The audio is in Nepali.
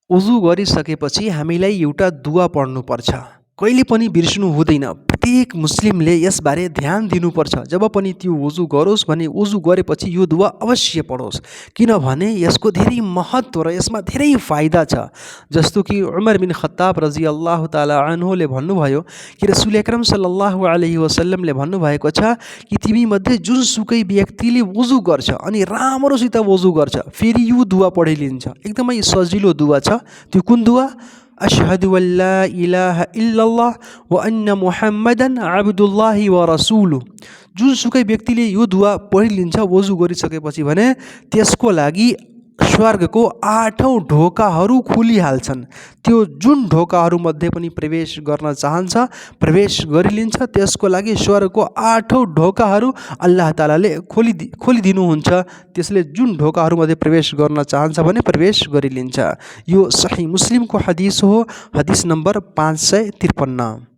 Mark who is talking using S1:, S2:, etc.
S1: वुजु गरिसकेपछि हामीलाई एउटा दुआ पढ्नुपर्छ। कहिले पनि बिर्सनु हुँदैन। प्रत्येक मुस्लिमले यसबारे ध्यान दिनुपर्छ। जब पनि त्यो वुजु गरोस् भने वुजु गरेपछि यो दुआ अवश्य पढोस्, किनभने यसको धेरै महत्त्व र यसमा धेरै फाइदा छ। जस्तो कि उमर बिन खत्ताब रजियल्लाहु ताला अन्हुले भन्नुभयो कि रसूल अकरम सल्लल्लाहु अलैहि वसल्लमले भन्नुभएको छ कि तिमीमध्ये जुनसुकै व्यक्तिले वुजु गर्छ अनि राम्रोसित वुजु गर्छ, फेरि यो दुआ पढिलिन्छ। एकदमै सजिलो दुआ छ। त्यो कुन दुआ? अशहदु अल्ला इलाहा इल्लल्लाह व अन्न मुहम्मदन अब्दुल्लाहि व रसूलु। जुनसुकै व्यक्तिले यो दुआ पढिलिन्छ वुजु गरिसकेपछि भने त्यसको लागि स्वर्गको 8औं ढोकाहरू खुलिहाल्छन्। त्यो जुन ढोकाहरूमध्ये पनि प्रवेश गर्न चाहन्छ प्रवेश गरिलिन्छ। त्यसको लागि स्वर्गको 8औं ढोकाहरू अल्लाह तालाले खोलिदिनुहुन्छ। त्यसले जुन ढोकाहरूमध्ये प्रवेश गर्न चाहन्छ भने प्रवेश गरिलिन्छ। यो सही मुस्लिमको हदिस हो, हदिस नम्बर 553।